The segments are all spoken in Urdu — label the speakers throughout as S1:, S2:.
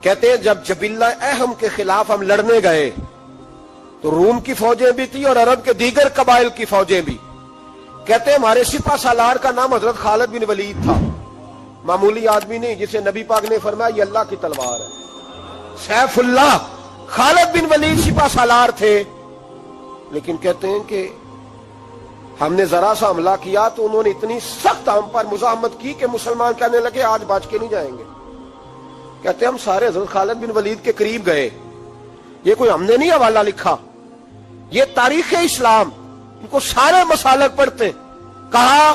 S1: کہتے ہیں جب جبلہ اہم کے خلاف ہم لڑنے گئے تو روم کی فوجیں بھی تھی اور عرب کے دیگر قبائل کی فوجیں بھی. کہتے ہیں ہمارے سپہ سالار کا نام حضرت خالد بن ولید تھا. معمولی آدمی نہیں جسے نبی پاک نے فرمایا یہ اللہ کی تلوار ہے. سیف اللہ خالد بن ولید سپہ سالار تھے. لیکن کہتے ہیں کہ ہم نے ذرا سا حملہ کیا تو انہوں نے اتنی سخت ہم پر مزاحمت کی کہ مسلمان کہنے لگے آج بچ کے نہیں جائیں گے. کہتے ہیں ہم سارے حضرت خالد بن ولید کے قریب گئے. یہ کوئی ہم نے نہیں حوالہ لکھا, یہ تاریخ اسلام, ان کو سارے مسالک پڑھتے. کہا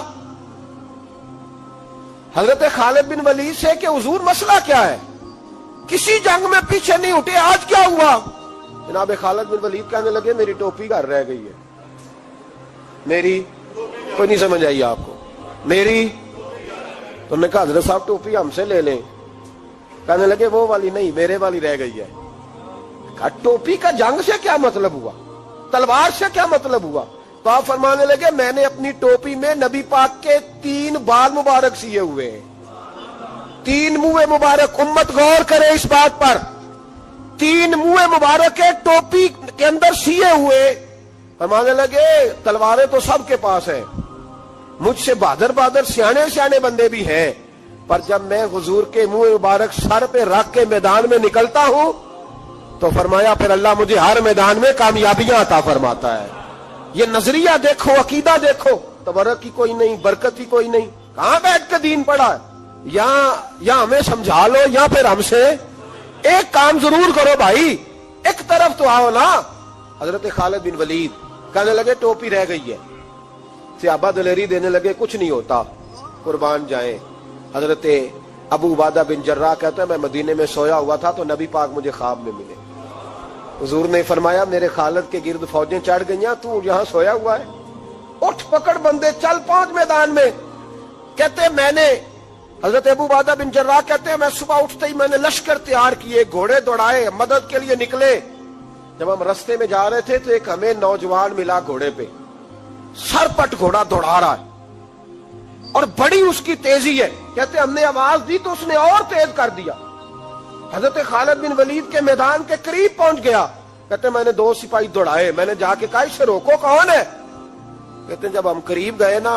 S1: حضرت خالد بن ولید سے کہ حضور مسئلہ کیا ہے, کسی جنگ میں پیچھے نہیں اٹھے, آج کیا ہوا؟ جناب خالد بن ولید کہنے لگے میری ٹوپی گھر رہ گئی ہے. میری کوئی نہیں سمجھ آئی آپ کو؟ میری تو نے کہا حضرت صاحب ٹوپی ہم سے لے لیں. کہنے لگے وہ والی نہیں, میرے والی رہ گئی ہے. کہا ٹوپی کا جنگ سے کیا مطلب ہوا, تلوار سے کیا مطلب ہوا؟ تو آپ فرمانے لگے میں نے اپنی ٹوپی میں نبی پاک کے 3 بال مبارک سیے ہوئے ہیں, 3 منہ مبارک. امت غور کرے اس بات پر, 3 منہ مبارک کے ٹوپی کے اندر سیے ہوئے. فرمانے لگے تلواریں تو سب کے پاس ہیں, مجھ سے بہادر سیانے بندے بھی ہیں, پر جب میں حضور کے منہ مبارک سر پہ رکھ کے میدان میں نکلتا ہوں تو فرمایا پھر اللہ مجھے ہر میدان میں کامیابیاں عطا فرماتا ہے. یہ نظریہ دیکھو, عقیدہ دیکھو, تبرک کی کوئی نہیں, برکت کی کوئی نہیں. کہاں بیٹھ کے دین پڑھا ہے؟ یا ہمیں سمجھا لو یا پھر ہم سے ایک کام ضرور کرو بھائی, ایک طرف تو آؤ نا. حضرت خالد بن ولید کہنے لگے ٹوپی رہ گئی ہے. صحابہ دلیری دینے لگے کچھ نہیں ہوتا, قربان جائیں. حضرت ابو عبادہ بن جراح کہتا ہے میں مدینے میں سویا ہوا تھا تو نبی پاک مجھے خواب میں ملے. حضور نے فرمایا میرے خالد کے گرد فوجیں چڑھ گئیں, تو یہاں سویا ہوا ہے, اٹھ پکڑ بندے چل پہنچ میدان میں. کہتے میں نے, حضرت ابو عبادہ بن جراح کہتے ہیں میں صبح اٹھتے ہی میں نے لشکر تیار کیے, گھوڑے دوڑائے, مدد کے لیے نکلے. جب ہم رستے میں جا رہے تھے تو ایک ہمیں نوجوان ملا گھوڑے پہ, سر پٹ گھوڑا دوڑا رہا ہے اور بڑی اس کی تیزی ہے. کہتے ہم نے آواز دی تو اس نے اور تیز کر دیا. حضرت خالد بن ولید کے میدان کے قریب پہنچ گیا. کہتے میں نے 2 سپاہی دوڑائے, میں نے جا کے کہا اسے روکو, کون ہے؟ کہتے جب ہم قریب گئے نا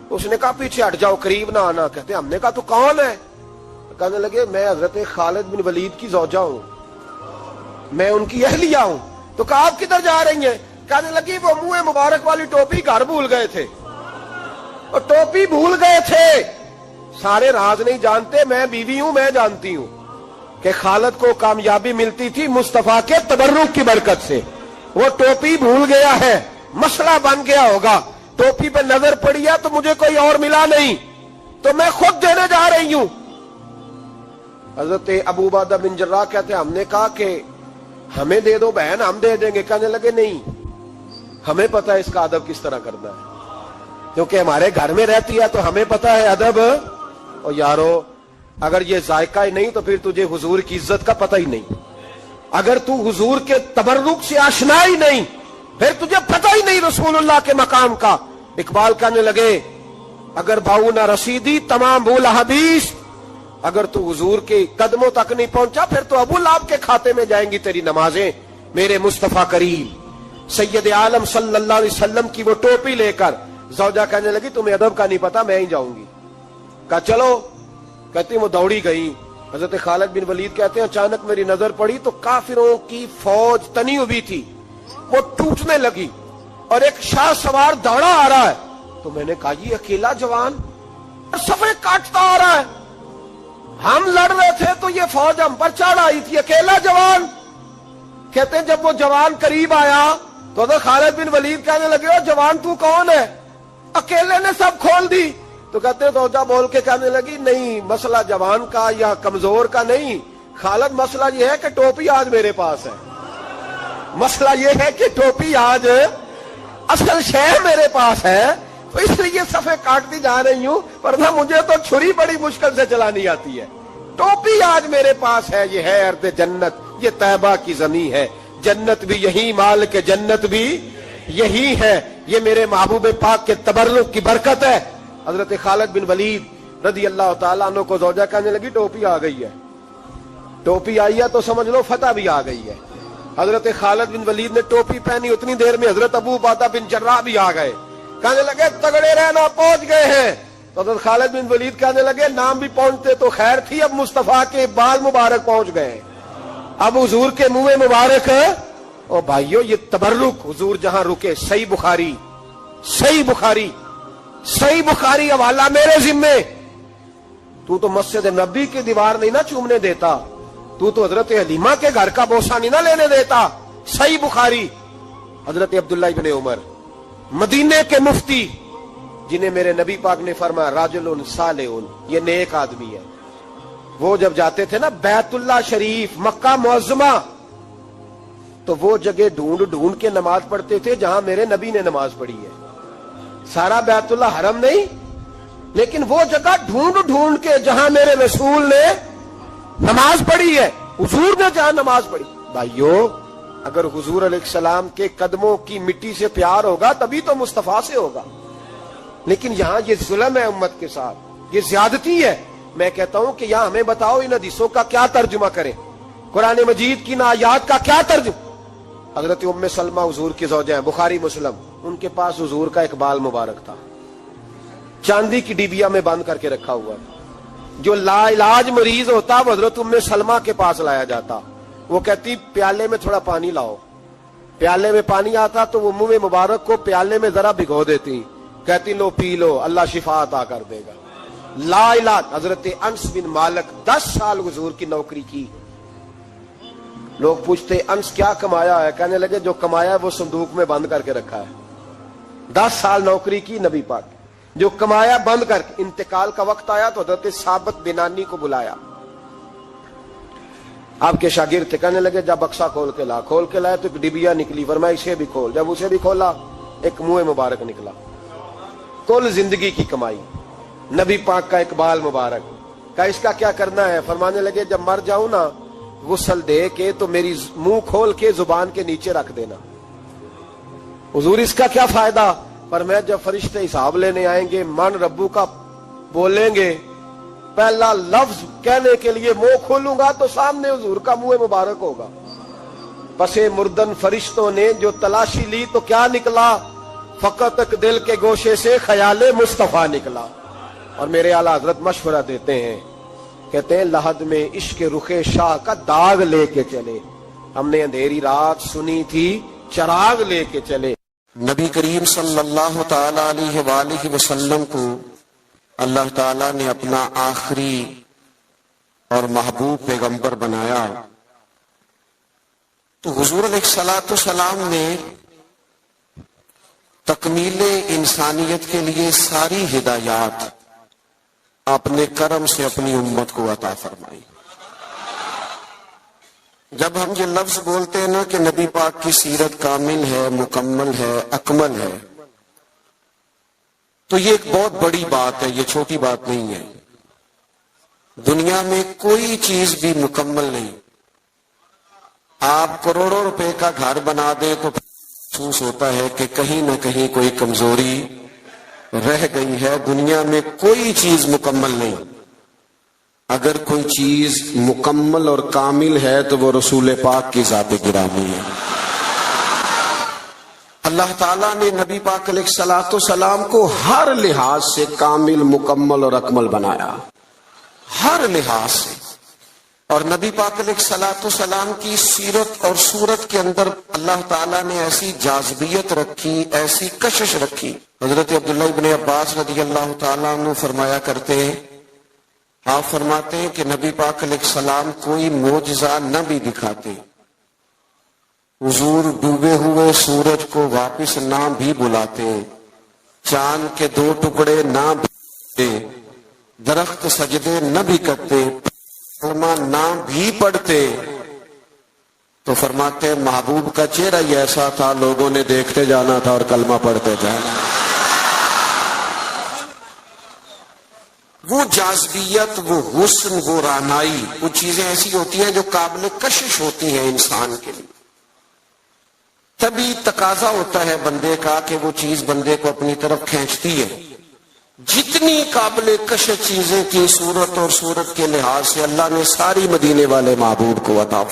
S1: تو اس نے کہا پیچھے ہٹ جاؤ, قریب نہ آنا. کہتے ہم نے کہا تو کون ہے؟ کہنے لگے میں حضرت خالد بن ولید کی زوجہ ہوں, میں ان کی اہلیہ ہوں. تو کہا آپ کدھر جا رہی ہیں؟ کہنے لگی وہ منہ مبارک والی ٹوپی گھر بھول گئے تھے, اور ٹوپی بھول گئے تھے. سارے راز نہیں جانتے, میں بیوی ہوں, میں جانتی ہوں کہ خالد کو کامیابی ملتی تھی مصطفیٰ کے تبرک کی برکت سے. وہ ٹوپی بھول گیا ہے, مسئلہ بن گیا ہوگا. ٹوپی پہ نظر پڑی ہے تو مجھے کوئی اور ملا نہیں تو میں خود دینے جا رہی ہوں. حضرت ابو عبادہ بن جراح کہتے ہیں ہم نے کہا کہ ہمیں دے دو بہن, ہم دے دیں گے. کہنے لگے نہیں, ہمیں پتہ ہے اس کا ادب کس طرح کرنا ہے, کیونکہ ہمارے گھر میں رہتی ہے تو ہمیں پتہ ہے ادب. اور یارو اگر یہ ذائقہ ہی نہیں تو پھر تجھے حضور کی عزت کا پتہ ہی نہیں. اگر تو حضور کے تبرک سے آشنا ہی نہیں پھر تجھے پتہ ہی نہیں رسول اللہ کے مقام کا. اقبال کہنے لگے اگر باؤ نہ رسیدی تمام بول حدیث, اگر تو حضور کے قدموں تک نہیں پہنچا پھر تو ابو لہب کے کھاتے میں جائیں گی تیری نمازیں. میرے مصطفیٰ کریم سید عالم صلی اللہ علیہ وسلم کی وہ ٹوپی لے کر زوجہ کہنے لگی تمہیں ادب کا نہیں پتا, میں ہی جاؤں گی. کہا چلو. کہتی وہ دوڑی گئی. حضرت خالد بن ولید کہتے ہیں اچانک میری نظر پڑی تو کافروں کی فوج تنی ہوئی تھی, وہ ٹوٹنے لگی اور ایک شاہ سوار دوڑا آ رہا ہے. تو میں نے کہا یہ اکیلا جوان صفے کاٹتا آ رہا ہے, ہم لڑ رہے تھے تو یہ فوج ہم پر چڑھ آئی تھی, اکیلا جوان. کہتے ہیں جب وہ جوان قریب آیا تو حضرت خالد بن ولید کہنے لگے او جوان تو کون ہے, اکیلے نے سب کھول دی. تو کہتے ہیں زوجہ بول کے کہنے لگی نہیں مسئلہ جوان کا یا کمزور کا نہیں, خالد مسئلہ یہ ہے کہ ٹوپی آج میرے پاس ہے. مسئلہ یہ ہے کہ ٹوپی آج اصل شے میرے پاس ہے تو اس لیے صفے کاٹتی جا رہی ہوں, ورنہ مجھے تو چھری بڑی مشکل سے چلانی آتی ہے. ٹوپی آج میرے پاس ہے. یہ ہے ارض جنت, یہ طیبہ کی زمین ہے, جنت بھی یہی, مال کے جنت بھی یہی ہے. یہ میرے محبوب پاک کے تبرک کی برکت ہے. حضرت خالد بن ولید رضی اللہ تعالیٰ عنہ کو زوجہ کہنے لگی ٹوپی آ گئی ہے. ٹوپی آئی ہے تو سمجھ لو فتح بھی آ گئی ہے. حضرت خالد بن ولید نے ٹوپی پہنی, اتنی دیر میں حضرت ابو عبیدہ بن جراح بھی آ گئے. کہنے لگے تگڑے رہنا, پہنچ گئے ہیں. تو حضرت خالد بن ولید کہنے لگے نام بھی پہنچتے تو خیر تھی, اب مصطفیٰ کے بال مبارک پہنچ گئے, اب حضور کے منہ مبارک. او بھائیو یہ تبرک حضور جہاں رکے, صحیح بخاری حوالہ میرے ذمے. تو مسجد نبی کی دیوار نہیں نہ چومنے دیتا, تو حضرت حلیمہ کے گھر کا بوسہ نہیں نہ لینے دیتا. صحیح بخاری. حضرت عبداللہ ابن عمر مدینے کے مفتی, جنہیں میرے نبی پاک نے فرمایا راجل صالح, یہ نیک آدمی ہے. وہ جب جاتے تھے نا بیت اللہ شریف مکہ معظمہ, تو وہ جگہ ڈھونڈ ڈھونڈ کے نماز پڑھتے تھے جہاں میرے نبی نے نماز پڑھی ہے. سارا بیت اللہ حرم نہیں, لیکن وہ جگہ ڈھونڈ ڈھونڈ کے جہاں میرے رسول نے نماز پڑھی ہے, حضور نے جہاں نماز پڑھی. بھائیو اگر حضور علیہ السلام کے قدموں کی مٹی سے پیار ہوگا تبھی تو مصطفیٰ سے ہوگا. لیکن یہاں یہ ظلم ہے امت کے ساتھ, یہ زیادتی ہے. میں کہتا ہوں کہ یہاں ہمیں بتاؤ ان حدیثوں کا کیا ترجمہ کریں, قرآن مجید کی ان آیات کا کیا ترجمہ. حضرت ام سلمہ حضور کی زوجہ ہیں, بخاری مسلم, ان کے پاس حضور کا ایک بال مبارک تھا, چاندی کی ڈیبیا میں بند کر کے رکھا ہوا. جو لا علاج مریض ہوتا وہ حضرت ام سلمہ کے پاس لایا جاتا. وہ کہتی پیالے میں تھوڑا پانی لاؤ. پیالے میں پانی آتا تو وہ منہ مبارک کو پیالے میں ذرا بھگو دیتی, کہتی لو پی لو, اللہ شفا عطا کر دے گا. لا علاج. حضرت انس بن مالک 10 سال حضور کی نوکری کی. لوگ پوچھتے انس کیا کمایا ہے, کہنے لگے جو کمایا ہے وہ صندوق میں بند کر کے رکھا ہے. 10 سال نوکری کی نبی پاک, جو کمایا بند کر کے. انتقال کا وقت آیا تو حضرت ثابت بنانی کو بلایا, آپ کے شاگرد تھے, کہنے لگے جب بکسا کھول کے لائے تو ایک ڈبیا نکلی, فرمایا اسے بھی کھول. جب اسے بھی کھولا ایک منہ مبارک نکلا. کل زندگی کی کمائی, نبی پاک کا اقبال مبارک. کہا اس کا کیا کرنا ہے, فرمانے لگے جب مر جاؤں نا غسل دے کے تو میری منہ کھول کے زبان کے نیچے رکھ دینا. حضور اس کا کیا فائدہ, پر میں جب فرشتے حساب لینے آئیں گے من ربو کا بولیں گے, پہلا لفظ کہنے کے لیے منہ کھولوں گا تو سامنے حضور کا منہ مبارک ہوگا. پسے مردن فرشتوں نے جو تلاشی لی تو کیا نکلا, فقط ایک دل کے گوشے سے خیال مصطفیٰ نکلا. اور میرے اعلیٰ حضرت مشورہ دیتے ہیں, کہتے ہیں لحد میں عشق رخ شاہ کا داغ لے کے چلے, ہم نے اندھیری رات سنی تھی چراغ لے کے چلے.
S2: نبی کریم صلی اللہ تعالی علیہ وآلہ وسلم کو اللہ تعالیٰ نے اپنا آخری اور محبوب پیغمبر بنایا, تو حضور علیہ السلام نے تکمیل انسانیت کے لیے ساری ہدایات اپنے کرم سے اپنی امت کو عطا فرمائی. جب ہم یہ لفظ بولتے ہیں نا کہ نبی پاک کی سیرت کامل ہے, مکمل ہے, اکمل ہے, تو یہ ایک بہت بڑی بات ہے, یہ چھوٹی بات نہیں ہے. دنیا میں کوئی چیز بھی مکمل نہیں. آپ کروڑوں روپے کا گھر بنا دیں تو محسوس ہوتا ہے کہ کہیں نہ کہیں کوئی کمزوری رہ گئی ہے. دنیا میں کوئی چیز مکمل نہیں. اگر کوئی چیز مکمل اور کامل ہے تو وہ رسول پاک کی ذات گرامی ہے. اللہ تعالیٰ نے نبی پاک علیہ السلام کو ہر لحاظ سے کامل, مکمل اور اکمل بنایا, ہر لحاظ سے. اور نبی پاک علیہ السلام کی سیرت اور صورت کے اندر اللہ تعالیٰ نے ایسی جاذبیت رکھی, ایسی کشش رکھی. حضرت عبداللہ ابن عباس رضی اللہ تعالیٰ عنہ فرمایا کرتے ہیں, آپ فرماتے ہیں کہ نبی پاک علیہ السلام کوئی معجزہ نہ بھی دکھاتے, حضور ڈوبے ہوئے سورج کو واپس نہ بھی بلاتے, چاند کے 2 ٹکڑے نہ بھی, درخت سجدے نہ بھی کرتے, کلمہ نہ بھی پڑھتے, تو فرماتے محبوب کا چہرہ ہی ایسا تھا, لوگوں نے دیکھتے جانا تھا اور کلمہ پڑھتے جانا. وہ جاذبیت, وہ حسن, وہ رعنائی, وہ چیزیں ایسی ہوتی ہیں جو قابل کشش ہوتی ہیں انسان کے لیے. تبھی تقاضا ہوتا ہے بندے کا کہ وہ چیز بندے کو اپنی طرف کھینچتی ہے. جتنی قابل کشش چیزیں کی صورت اور صورت کے لحاظ سے اللہ نے ساری مدینے والے محبوب کو عطا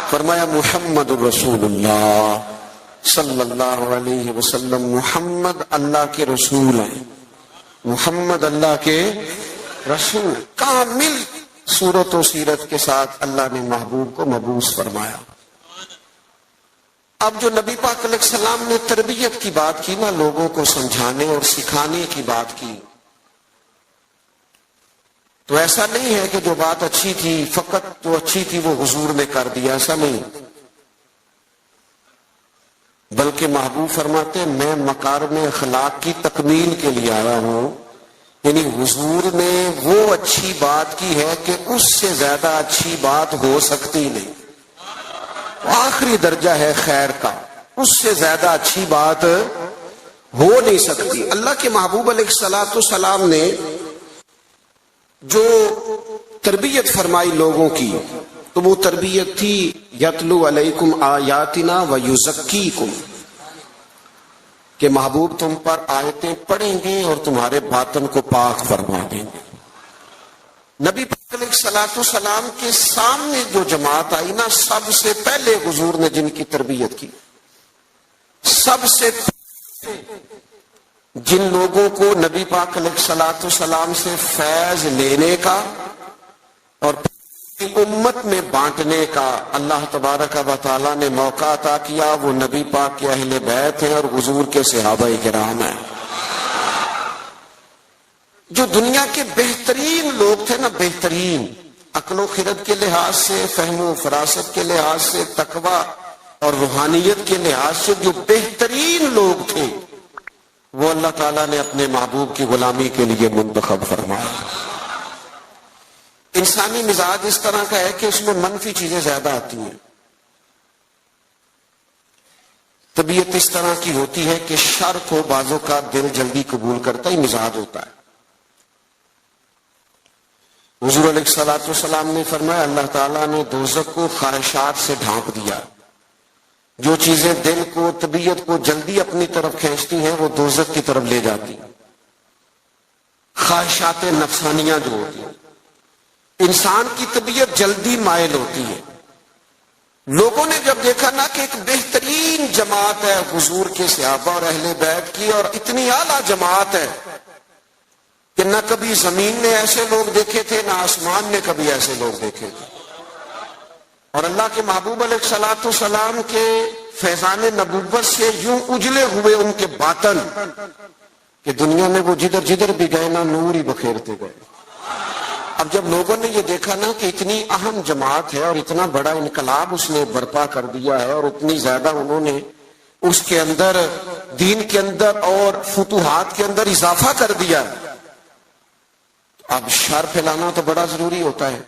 S2: فرمایا محمد رسول اللہ صلی اللہ علیہ وسلم، محمد اللہ کے رسول ہیں، محمد اللہ کے رسول۔ کامل صورت و سیرت کے ساتھ اللہ نے محبوب کو مبعوث فرمایا۔ اب جو نبی پاک علیہ السلام نے تربیت کی بات کی نا، لوگوں کو سمجھانے اور سکھانے کی بات کی، تو ایسا نہیں ہے کہ جو بات اچھی تھی فقط جو اچھی تھی وہ حضور نے کر دیا، ایسا نہیں، بلکہ محبوب فرماتے ہیں میں مکارم اخلاق کی تکمیل کے لیے آیا ہوں، یعنی حضور نے وہ اچھی بات کی ہے کہ اس سے زیادہ اچھی بات ہو سکتی نہیں، آخری درجہ ہے خیر کا، اس سے زیادہ اچھی بات ہو نہیں سکتی۔ اللہ کے محبوب علیہ الصلوۃ والسلام نے جو تربیت فرمائی لوگوں کی، تو وہ تربیت تھی یتلو علیکم آیاتنا ویزکیکم، کہ محبوب تم پر آیتیں پڑھیں گے اور تمہارے باطن کو پاک فرما دیں گے۔ نبی پاک علیہ الصلوۃ والسلام کے سامنے جو جماعت آئی نا، سب سے پہلے حضور نے جن کی تربیت کی، سب سے جن لوگوں کو نبی پاک علیہ الصلوۃ والسلام سے فیض لینے کا اور امت میں بانٹنے کا اللہ تبارک و تعالیٰ نے موقع عطا کیا، وہ نبی پاک کے اہل بیت ہیں اور حضور کے صحابہ کرام ہیں۔ جو دنیا کے بہترین لوگ تھے نا، بہترین عقل و خرد کے لحاظ سے، فہم و فراست کے لحاظ سے، تقوی اور روحانیت کے لحاظ سے جو بہترین لوگ تھے، وہ اللہ تعالیٰ نے اپنے محبوب کی غلامی کے لیے منتخب فرمایا۔ انسانی مزاج اس طرح کا ہے کہ اس میں منفی چیزیں زیادہ آتی ہیں، طبیعت اس طرح کی ہوتی ہے کہ شر کو بعضوں کا دل جلدی قبول کرتا ہی مزاج ہوتا ہے۔ حضور علیہ الصلوۃ والسلام نے فرمایا اللہ تعالیٰ نے دوزخ کو خواہشات سے ڈھانپ دیا، جو چیزیں دل کو طبیعت کو جلدی اپنی طرف کھینچتی ہیں وہ دوزخ کی طرف لے جاتی ہیں، خواہشات نفسانیہ جو ہوتی ہیں۔ انسان کی طبیعت جلدی مائل ہوتی ہے۔ لوگوں نے جب دیکھا نا کہ ایک بہترین جماعت ہے حضور کے صحابہ اور اہل بیت کی، اور اتنی اعلیٰ جماعت ہے کہ نہ کبھی زمین نے ایسے لوگ دیکھے تھے، نہ آسمان نے کبھی ایسے لوگ دیکھے تھے، اور اللہ کے محبوب علیہ الصلوۃ والسلام کے فیضان نبوت سے یوں اجلے ہوئے ان کے باطن کہ دنیا میں وہ جدھر جدھر بھی گئے نا نور ہی بکھیرتے گئے۔ اب جب لوگوں نے یہ دیکھا نا کہ اتنی اہم جماعت ہے اور اتنا بڑا انقلاب اس نے برپا کر دیا ہے، اور اتنی زیادہ انہوں نے اس کے اندر دین کے اندر اور فتوحات کے اندر اضافہ کر دیا، اب شر پھیلانا تو بڑا ضروری ہوتا ہے۔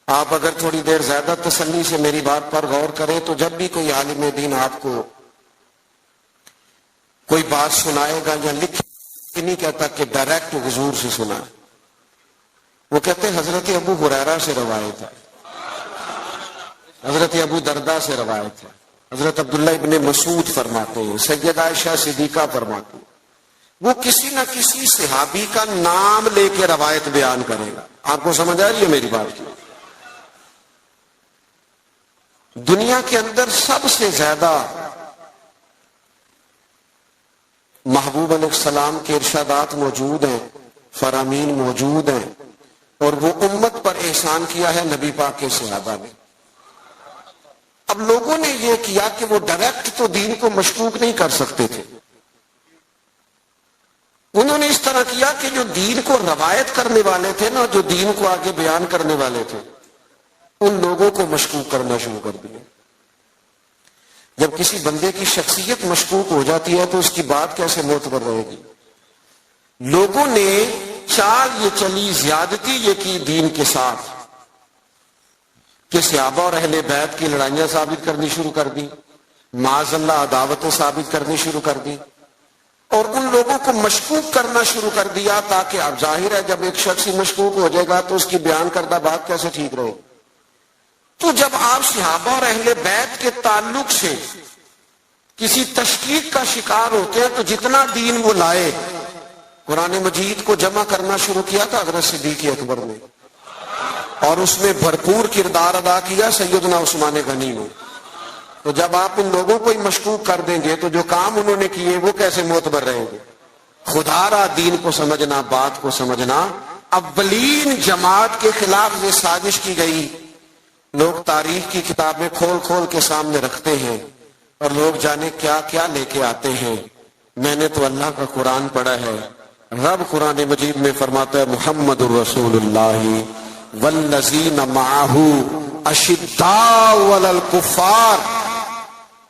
S2: آپ اگر تھوڑی دیر زیادہ تسلی سے میری بات پر غور کریں تو جب بھی کوئی عالم دین آپ کو کوئی بات سنائے گا یا لکھے، نہیں کہتا کہ ڈائریکٹ حضور سے سنا، وہ کہتے ہیں حضرت ابو ہریرہ سے روایت ہے، حضرت ابو دردہ سے روایت ہے، حضرت عبداللہ ابن مسعود فرماتے ہیں، سیدہ عائشہ صدیقہ فرماتے ہیں، وہ کسی نہ کسی صحابی کا نام لے کے روایت بیان کرے گا۔ آپ کو سمجھ آ رہی ہے میری بات کی؟ دنیا کے اندر سب سے زیادہ محبوب علیہ السلام کے ارشادات موجود ہیں، فرامین موجود ہیں، اور وہ امت پر احسان کیا ہے نبی پاک کے صحابہ نے۔ اب لوگوں نے یہ کیا کہ وہ ڈائریکٹ تو دین کو مشکوک نہیں کر سکتے تھے، انہوں نے اس طرح کیا کہ جو دین کو روایت کرنے والے تھے نا، جو دین کو آگے بیان کرنے والے تھے، ان لوگوں کو مشکوک کرنا شروع کر دیا۔ جب کسی بندے کی شخصیت مشکوک ہو جاتی ہے تو اس کی بات کیسے معتبر رہے گی؟ لوگوں نے چال یہ چلی، زیادتی یہ کی دین کے ساتھ کہ صحابہ اور اہل بیت کی لڑائیاں ثابت کرنی شروع کر دی، معاذ اللہ عداوتیں ثابت کرنی شروع کر دی، اور ان لوگوں کو مشکوک کرنا شروع کر دیا، تاکہ اب ظاہر ہے جب ایک شخص ہی مشکوک ہو جائے گا تو اس کی بیان کردہ بات کیسے ٹھیک رہے۔ تو جب آپ صحابہ اور اہل بیت کے تعلق سے کسی تشکیک کا شکار ہوتے ہیں تو جتنا دین وہ لائے، قرآن مجید کو جمع کرنا شروع کیا تھا حضرت صدیق اکبر نے، اور اس میں بھرپور کردار ادا کیا سیدنا عثمان غنی نے. تو جب آپ ان لوگوں کو ہی مشکوک کر دیں گے تو جو کام انہوں نے کیے وہ کیسے معتبر رہیں گے؟ خدا را دین کو سمجھنا، بات کو سمجھنا. اولین جماعت کے خلاف یہ سازش کی گئی. لوگ تاریخ کی کتابیں کھول کھول کے سامنے رکھتے ہیں اور لوگ جانے کیا کیا لے کے آتے ہیں. میں نے تو اللہ کا قرآن پڑھا ہے. رب قرآن مجید میں فرماتا ہے محمد الرسول اللہ والذین معہ اشداء علی الکفار.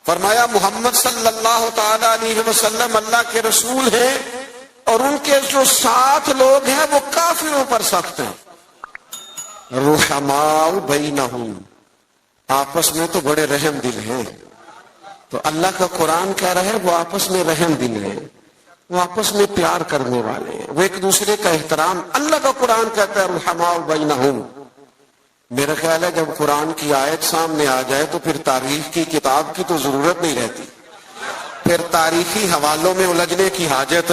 S2: فرمایا محمد صلی اللہ تعالی علیہ وسلم اللہ کے رسول ہیں اور ان کے جو ساتھ لوگ ہیں وہ کافروں پر سخت ہیں. رحماء بینہم، آپس میں تو بڑے رحم دل ہیں. تو اللہ کا قرآن کہہ رہا ہے وہ آپس میں رحم دل ہیں، وہ آپس میں پیار کرنے والے ہیں، وہ ایک دوسرے کا احترام. اللہ کا قرآن کہتا ہے رحماء بینہم. میرا خیال ہے جب قرآن کی آیت سامنے آ جائے تو پھر تاریخ کی کتاب کی تو ضرورت نہیں رہتی، پھر تاریخی حوالوں میں الجھنے کی حاجت.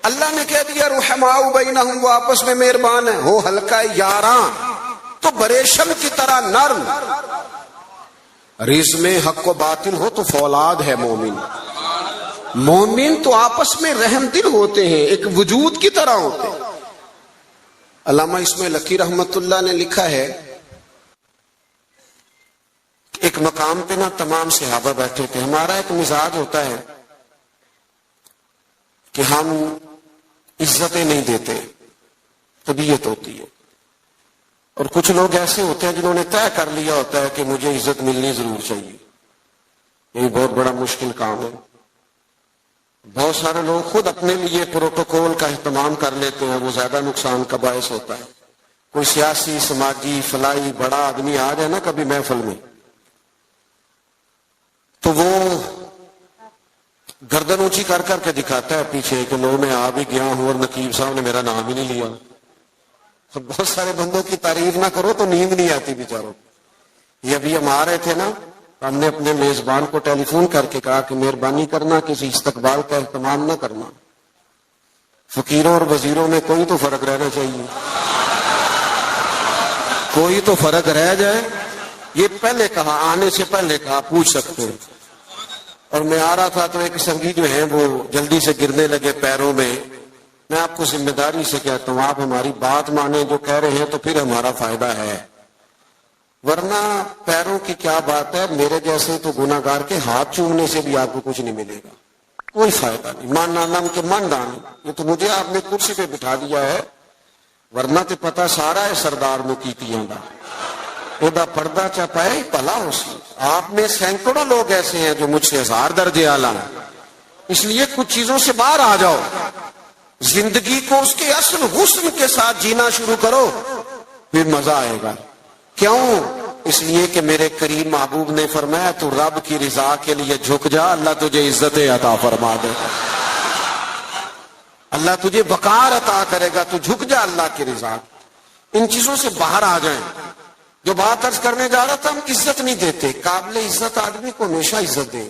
S2: اللہ نے کہہ دیا رحماء بینہم، وہ آپس میں مہربان ہیں. ہو ہلکا یاراں تو بریشم کی طرح نرم. رزم حق و باطل ہو تو فولاد ہے مومن. مومن تو آپس میں رحم دل ہوتے ہیں، ایک وجود کی طرح ہوتے ہیں. علامہ اسماعیل لکی رحمت اللہ نے لکھا ہے ایک مقام پہ نا تمام صحابہ بیٹھے تھے. ہمارا ایک مزاج ہوتا ہے کہ ہم عزتیں نہیں دیتے، طبیعت ہوتی ہے. اور کچھ لوگ ایسے ہوتے ہیں جنہوں نے طے کر لیا ہوتا ہے کہ مجھے عزت ملنی ضرور چاہیے. یہ بہت بڑا مشکل کام ہے. بہت سارے لوگ خود اپنے لیے پروٹوکول کا اہتمام کر لیتے ہیں، وہ زیادہ نقصان کا باعث ہوتا ہے. کوئی سیاسی سماجی فلاحی بڑا آدمی آ جائے نا کبھی محفل میں تو وہ گردن اونچی کر کر کے دکھاتا ہے پیچھے کہ لو میں آ بھی گیا ہوں اور نقیب صاحب نے میرا نام ہی نہیں لیا. بہت سارے بندوں کی تعریف نہ کرو تو نیند نہیں آتی بیچاروں. یہ ابھی ہم آ رہے تھے نا، ہم نے اپنے میزبان کو ٹیلی فون کر کے کہا کہ مہربانی کرنا کسی استقبال کا اہتمام نہ کرنا. فقیروں اور وزیروں میں کوئی تو فرق رہنا چاہیے، کوئی تو فرق رہ جائے. یہ پہلے کہا، آنے سے پہلے کہا، پوچھ سکتے ہیں. اور میں آ رہا تھا تو ایک سنگی جو ہیں وہ جلدی سے گرنے لگے پیروں میں. میں آپ کو ذمہ داری سے کہتا ہوں آپ ہماری بات مانیں، جو کہہ رہے ہیں تو پھر ہمارا فائدہ ہے، ورنہ پیروں کی کیا بات ہے. میرے جیسے تو گناہگار کے ہاتھ چومنے سے بھی آپ کو کچھ نہیں ملے گا، کوئی فائدہ نہیں. مان نام کے من دان، یہ تو مجھے آپ نے کرسی پہ بٹھا دیا ہے، ورنہ تو پتہ سارا ہے سردار میں کیتیاں دا ادا پردہ چپائے بھلا ہو سی. آپ میں سینکڑوں لوگ ایسے ہیں جو مجھ سے 1000 درجے اعلیٰ ہیں. اس لیے کچھ چیزوں سے باہر آ جاؤ، زندگی کو اس کے اصل حسن کے ساتھ جینا شروع کرو، پھر مزہ آئے گا. کیوں؟ اس لیے کہ میرے کریم محبوب نے فرمایا تو رب کی رضا کے لیے جھک جا، اللہ تجھے عزت عطا فرما دے گا، اللہ تجھے وقار عطا کرے گا. تو جھک جا اللہ کی رضا. ان چیزوں سے باہر آ جائیں. جو بات عرض کرنے جا رہا تھا، ہم عزت نہیں دیتے. قابل عزت آدمی کو ہمیشہ عزت دیں.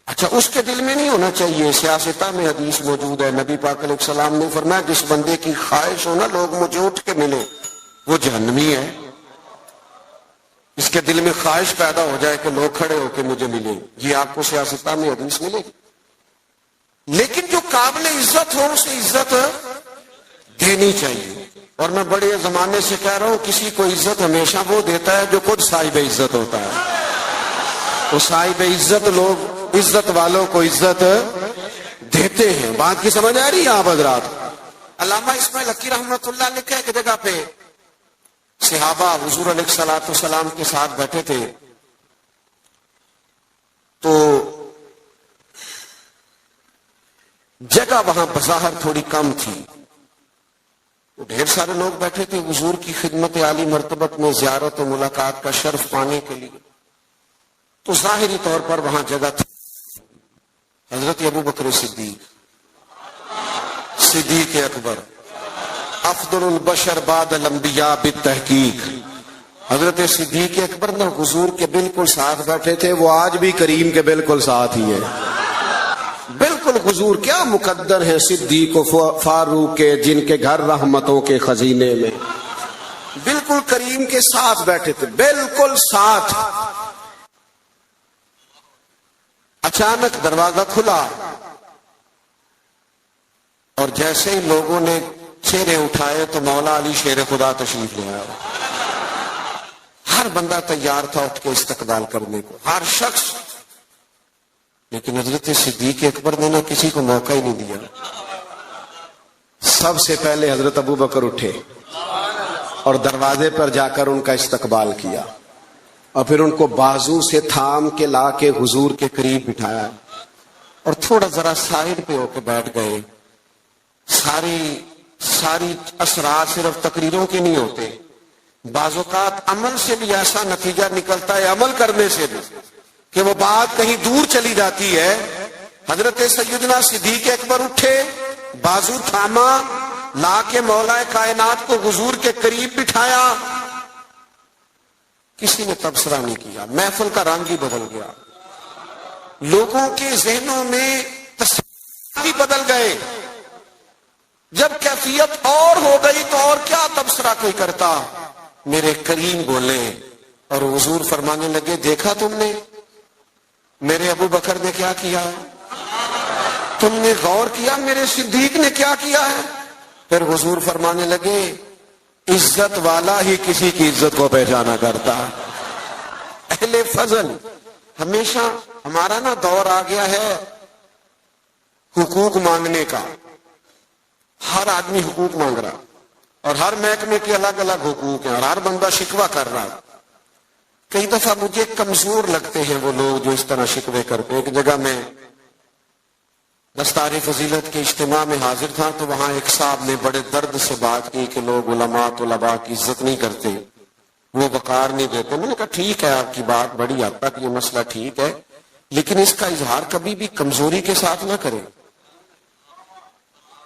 S2: اچھا، اس کے دل میں نہیں ہونا چاہیے. سیاستہ میں حدیث موجود ہے، نبی پاک علیہ السلام نے فرمایا جس بندے کی خواہش ہو نا لوگ مجھے اٹھ کے ملے، وہ جہنمی ہے. اس کے دل میں خواہش پیدا ہو جائے کہ لوگ کھڑے ہو کے مجھے ملیں، یہ آپ کو سیاستہ میں حدیث ملے گی. لیکن جو قابل عزت ہو اسے عزت دینی چاہیے. اور میں بڑے زمانے سے کہہ رہا ہوں کسی کو عزت ہمیشہ وہ دیتا ہے جو خود صاحب عزت ہوتا ہے. تو صاحب عزت لوگ عزت والوں کو عزت دیتے ہیں. بات کی سمجھ آ رہی ہے آپ حضرات؟ علامہ اسماعیل لکی رحمت اللہ نے کہا کہ جگہ پہ صحابہ حضور علیہ الصلوۃ والسلام کے ساتھ بیٹھے تھے تو جگہ وہاں بظاہر تھوڑی کم تھی. ڈھیر سارے لوگ بیٹھے تھے حضور کی خدمت عالی مرتبت میں زیارت و ملاقات کا شرف پانے کے لیے. تو ظاہری طور پر وہاں جگہ تھی. حضرت ابو بکر صدیق اکبر افضل البشر بعد الانبیاء بالتحقیق، حضرت صدیق اکبر نہ حضور کے بالکل ساتھ بیٹھے تھے، وہ آج بھی کریم کے بالکل ساتھ ہی ہے، بالکل حضور کیا مقدر ہیں صدیق و فاروق کے، جن کے گھر رحمتوں کے خزینے میں، بالکل کریم کے ساتھ بیٹھے تھے، بالکل ساتھ۔ اچانک دروازہ کھلا اور جیسے ہی لوگوں نے چہرے اٹھائے تو مولا علی شیر خدا تشریف لے آیا۔ ہر بندہ تیار تھا اٹھ کے استقبال کرنے کو، ہر شخص، لیکن حضرت صدیق اکبر نے نہ کسی کو موقع ہی نہیں دیا۔ سب سے پہلے حضرت ابو بکر اٹھے اور دروازے پر جا کر ان کا استقبال کیا، اور پھر ان کو بازو سے تھام کے لا کے حضور کے قریب بٹھایا اور تھوڑا ذرا سائڈ پہ ہو کے بیٹھ گئے۔ ساری اثرات صرف تقریروں کے نہیں ہوتے، بعض اوقات عمل سے بھی ایسا نتیجہ نکلتا ہے، عمل کرنے سے بھی، کہ وہ بات کہیں دور چلی جاتی ہے۔ حضرت سیدنا صدیق اکبر اٹھے، بازو تھاما، لا کے مولا کائنات کو حضور کے قریب بٹھایا۔ کسی نے تبصرہ نہیں کیا، محفل کا رنگ ہی بدل گیا، لوگوں کے ذہنوں میں تصور بھی بدل گئے۔ جب کیفیت اور ہو گئی تو اور کیا تبصرہ کوئی کرتا۔ میرے کریم بولے اور حضور فرمانے لگے، دیکھا تم نے میرے ابو بکر نے کیا کیا ہے؟ تم نے غور کیا میرے صدیق نے کیا کیا ہے؟ پھر حضور فرمانے لگے، عزت والا ہی کسی کی عزت کو پہچانا کرتا۔ اہل فضل ہمیشہ، ہمارا نا دور آ گیا ہے حقوق مانگنے کا، ہر آدمی حقوق مانگ رہا، اور ہر محکمے کے الگ الگ حقوق ہیں، اور ہر بندہ شکوہ کر رہا ہے۔ کئی دفعہ مجھے کمزور لگتے ہیں وہ لوگ جو اس طرح شکوے کرتے۔ ایک جگہ میں دستار فضیلت کے اجتماع میں حاضر تھا تو وہاں ایک صاحب نے بڑے درد سے بات کی کہ لوگ علماء طلباء کی عزت نہیں کرتے، وہ وقار نہیں دیتے۔ میں نے کہا ٹھیک ہے، آپ کی بات بڑی حد تک یہ مسئلہ ٹھیک ہے، لیکن اس کا اظہار کبھی بھی کمزوری کے ساتھ نہ کریں،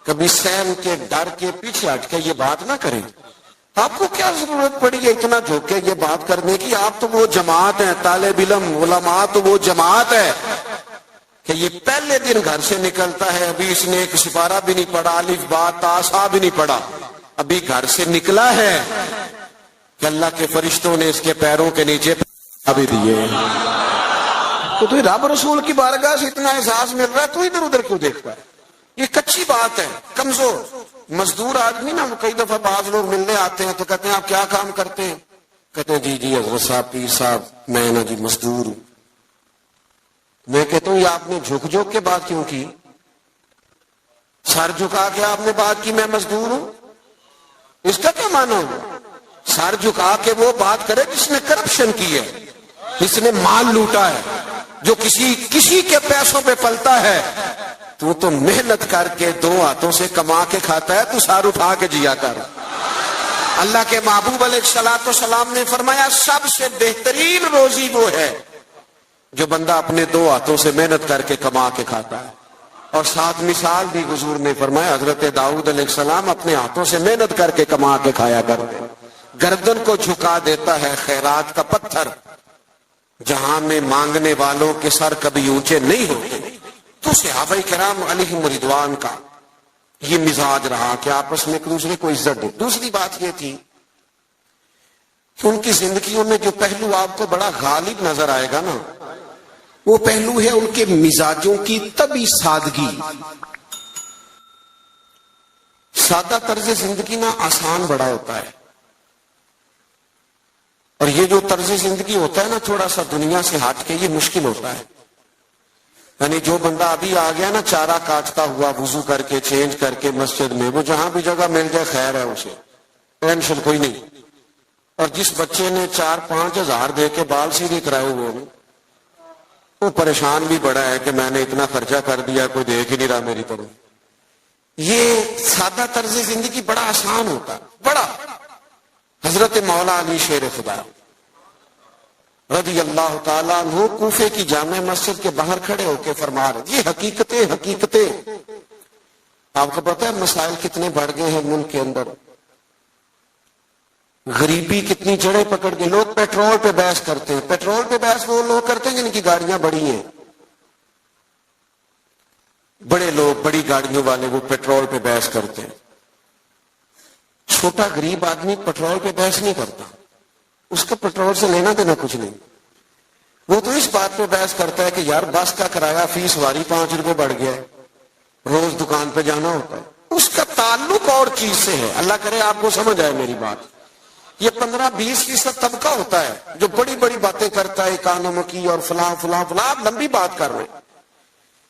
S2: کبھی سہم کے ڈر کے پیچھے ہٹ کے یہ بات نہ کریں۔ آپ کو کیا ضرورت پڑی ہے اتنا جھوک کے یہ بات کرنے کی؟ آپ تو وہ جماعت ہیں، طالب علم علماء تو وہ جماعت ہے کہ یہ پہلے دن گھر سے نکلتا ہے، ابھی اس نے ایک سپارہ بھی نہیں پڑھا، الف با تا سا بھی نہیں پڑھا، ابھی گھر سے نکلا ہے کہ اللہ کے فرشتوں نے اس کے پیروں کے نیچے بھی دیے۔ تو رب رسول کی بارگاہ سے اتنا احساس مل رہا ہے تو ادھر ادھر کیوں دیکھتا ہے؟ یہ کچی بات ہے۔ کمزور مزدور آدمی نا، کئی دفعہ بعض لوگ ملنے آتے ہیں تو کہتے ہیں آپ کیا کام کرتے ہیں؟ کہتے ہیں جی حضرت صاحب پیر صاحب میں نا جی مزدور ہوں۔ میں کہتا ہوں یہ آپ نے جھک جھک کے بات کیوں کی؟ سر جھکا کے آپ نے بات کی میں مزدور ہوں، اس کا کیا معنی ہوا؟ سر جھکا کے وہ بات کرے جس نے کرپشن کی ہے، جس نے مال لوٹا ہے، جو کسی کے پیسوں پہ پلتا ہے۔ تو محنت کر کے دو ہاتھوں سے کما کے کھاتا ہے، تو سار اٹھا کے جیا کر۔ اللہ کے محبوب علیہ الصلوۃ والسلام نے فرمایا سب سے بہترین روزی وہ ہے جو بندہ اپنے دو ہاتھوں سے محنت کر کے کما کے کھاتا ہے۔ اور ساتھ مثال بھی حضور نے فرمایا، حضرت داؤد علیہ السلام اپنے ہاتھوں سے محنت کر کے کما کے کھایا کرتے۔ گردن کو جھکا دیتا ہے خیرات کا پتھر، جہاں میں مانگنے والوں کے سر کبھی اونچے نہیں ہوتے۔ تو صحابہ کرام علیہم رضوان کا یہ مزاج رہا کہ آپس میں ایک دوسرے کو عزت دے۔ دوسری بات یہ تھی کہ ان کی زندگیوں میں جو پہلو آپ کو بڑا غالب نظر آئے گا نا، وہ پہلو ہے ان کے مزاجوں کی طبی سادگی۔ سادہ طرز زندگی نا آسان بڑا ہوتا ہے، اور یہ جو طرز زندگی ہوتا ہے نا تھوڑا سا دنیا سے ہٹ کے، یہ مشکل ہوتا ہے۔ یعنی جو بندہ ابھی آ گیا نا چارہ کاٹتا ہوا وضو کر کے چینج کر کے مسجد میں، وہ جہاں بھی جگہ مل جائے خیر ہے، اسے ٹینشن کوئی نہیں۔ اور جس بچے نے 4-5 ہزار دے کے بال سیدھے کرائے ہوئے ہیں، وہ پریشان بھی بڑا ہے کہ میں نے اتنا خرچہ کر دیا، کوئی دیکھ ہی نہیں رہا میری طرف۔ یہ سادہ طرز زندگی بڑا آسان ہوتا ہے، بڑا۔ حضرت مولا علی شیر خدا رضی اللہ تعالیٰ عنہ کوفے کی جامع مسجد کے باہر کھڑے ہو کے فرما رہے، یہ حقیقتیں آپ کو پتا ہے مسائل کتنے بڑھ گئے ہیں ملک کے اندر۔ غریبی کتنی جڑیں پکڑ کے لوگ پیٹرول پہ بحث کرتے ہیں. پیٹرول پہ بحث وہ لوگ کرتے ہیں جن کی گاڑیاں بڑی ہیں. بڑے لوگ بڑی گاڑیوں والے وہ پیٹرول پہ بحث کرتے ہیں. چھوٹا غریب آدمی پیٹرول پہ بحث نہیں کرتا. اس کا پیٹرول سے لینا دینا کچھ نہیں. وہ تو اس بات پہ بحث کرتا ہے کہ یار بس کا کرایہ فی سواری 5 روپے بڑھ گیا ہے, روز دکان پہ جانا ہوتا ہے. اس کا تعلق اور چیز سے ہے. اللہ کرے آپ کو سمجھ آئے میری بات. یہ 15-20% طبقہ ہوتا ہے جو بڑی بڑی باتیں کرتا ہے اکانومی کی اور فلاں فلاں فلاں. آپ لمبی بات کر رہے ہیں.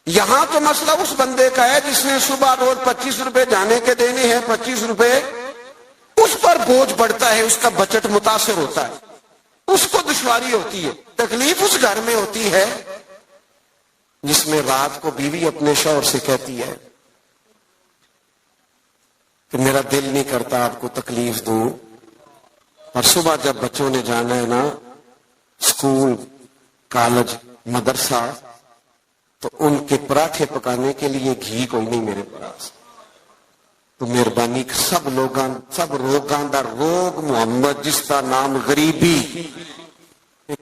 S2: یہاں تو مسئلہ اس بندے کا ہے جس نے صبح روز 25 روپے جانے کے دینے ہیں, 25 روپے اس پر بوجھ پڑتا ہے, اس کا بجٹ متاثر ہوتا ہے, اس کو دشواری ہوتی ہے. تکلیف اس گھر میں ہوتی ہے جس میں رات کو بیوی اپنے شوہر سے کہتی ہے کہ میرا دل نہیں کرتا آپ کو تکلیف دوں, اور صبح جب بچوں نے جانا ہے نا اسکول, کالج, مدرسہ, تو ان کے پراٹھے پکانے کے لیے گھی کوئی نہیں میرے پاس. تو مہربانی سب روگاں دا روگ محمد جس کا نام غریبی,